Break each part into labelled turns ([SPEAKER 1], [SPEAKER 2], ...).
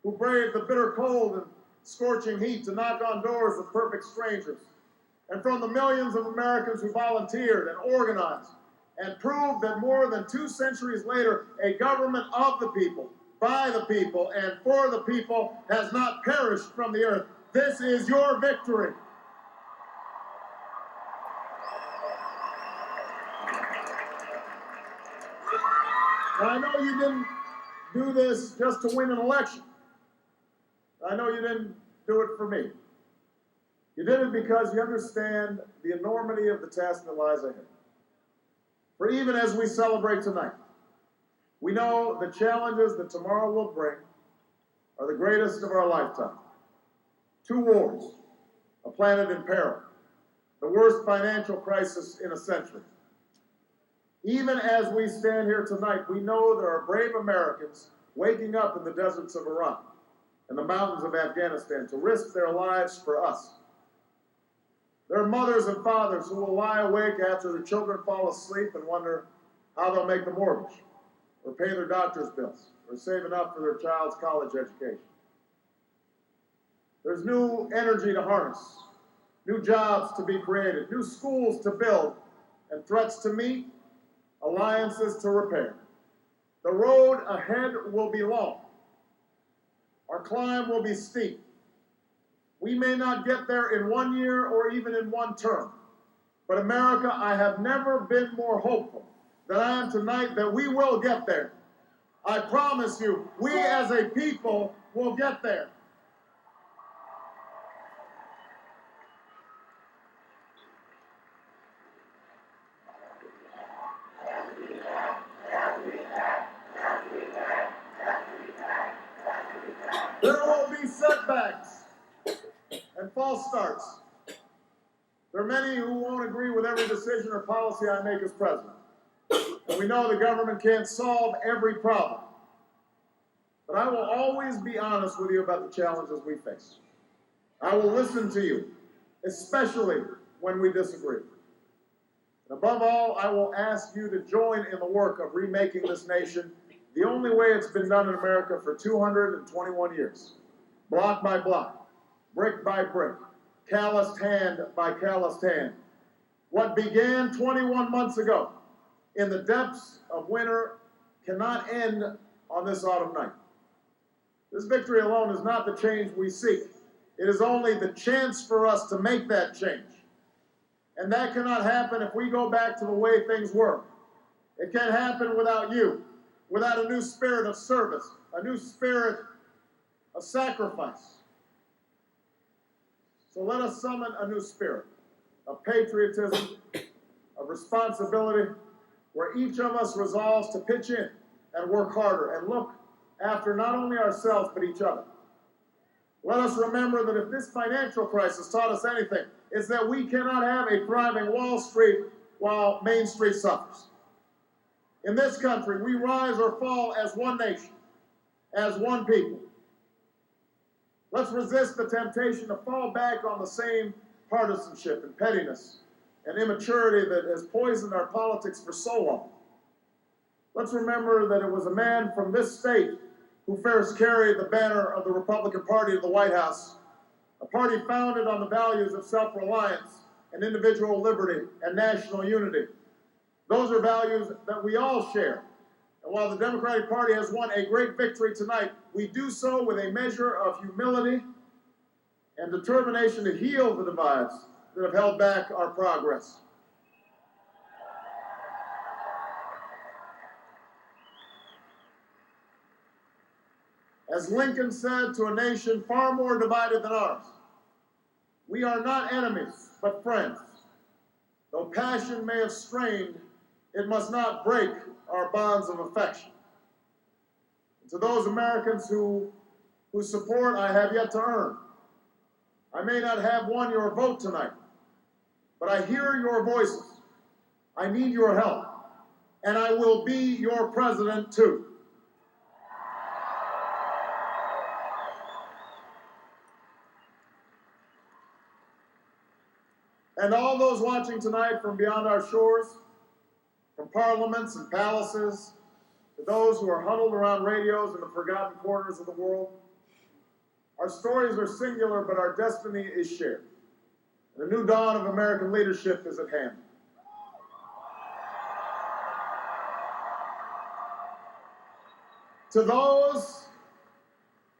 [SPEAKER 1] who braved the bitter cold and scorching heat to knock on doors of perfect strangers, and from the millions of Americans who volunteered and organized and proved that more than 2 centuries later, a government of the people, by the people, and for the people has not perished from the earth. This is your victory. Now, I know you didn't do this just to win an election. I know you didn't do it for me. You did it because you understand the enormity of the task that lies ahead. For even as we celebrate tonight, we know the challenges that tomorrow will bring are the greatest of our lifetime. 2 wars, a planet in peril, the worst financial crisis in a century. Even as we stand here tonight, we know there are brave Americans waking up in the deserts of Iraq and the mountains of Afghanistan to risk their lives for us. There are mothers and fathers who will lie awake after their children fall asleep and wonder how they'll make the mortgage, or pay their doctor's bills, or save enough for their child's college education. There's new energy to harness, new jobs to be created, new schools to build, and threats to meet, alliances to repair. The road ahead will be long. Our climb will be steep. We may not get there in 1 year or even in 1 term. But America, I have never been more hopeful than I am tonight that we will get there. I promise you, we as a people will get there. There will be setbacks and false starts. There are many who won't agree with every decision or policy I make as president. And we know the government can't solve every problem. But I will always be honest with you about the challenges we face. I will listen to you, especially when we disagree. And above all, I will ask you to join in the work of remaking this nation the only way it's been done in America for 221 years. Block by block, brick by brick, calloused hand by calloused hand. What began 21 months ago in the depths of winter cannot end on this autumn night. This victory alone is not the change we seek. It is only the chance for us to make that change. And that cannot happen if we go back to the way things were. It can't happen without you, without a new spirit of service, a new spirit of sacrifice. So let us summon a new spirit of patriotism, of responsibility, where each of us resolves to pitch in and work harder and look after not only ourselves but each other. Let us remember that if this financial crisis taught us anything, it's that we cannot have a thriving Wall Street while Main Street suffers. In this country, we rise or fall as one nation, as one people. Let's resist the temptation to fall back on the same partisanship and pettiness and immaturity that has poisoned our politics for so long. Let's remember that it was a man from this state who first carried the banner of the Republican Party to the White House, a party founded on the values of self-reliance and individual liberty and national unity. Those are values that we all share. And while the Democratic Party has won a great victory tonight, we do so with a measure of humility and determination to heal the divides that have held back our progress. As Lincoln said to a nation far more divided than ours, we are not enemies, but friends. Though passion may have strained, it must not break our bonds of affection. And to those Americans whose support I have yet to earn, I may not have won your vote tonight, but I hear your voices. I need your help, and I will be your president too. And all those watching tonight from beyond our shores, from parliaments and palaces, to those who are huddled around radios in the forgotten corners of the world, Our stories are singular, but our destiny is shared. The new dawn of American leadership is at hand. To those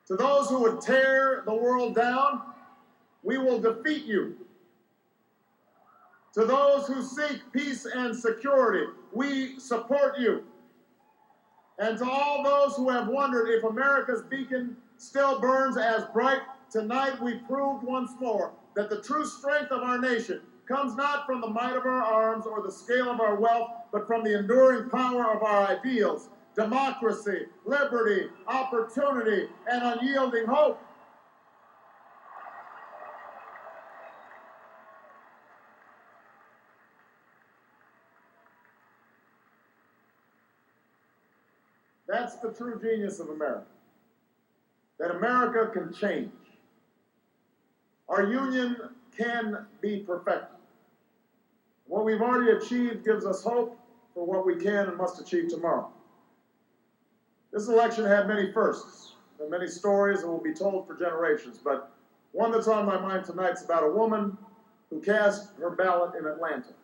[SPEAKER 1] who would tear the world down, we will defeat you. To those who seek peace and security, we support you. And to all those who have wondered if America's beacon still burns as bright, tonight we proved once more that the true strength of our nation comes not from the might of our arms or the scale of our wealth, but from the enduring power of our ideals: democracy, liberty, opportunity, and unyielding hope. That's the true genius of America, that America can change. Our union can be perfected. What we've already achieved gives us hope for what we can and must achieve tomorrow. This election had many firsts and many stories that will be told for generations, but one that's on my mind tonight is about a woman who cast her ballot in Atlanta.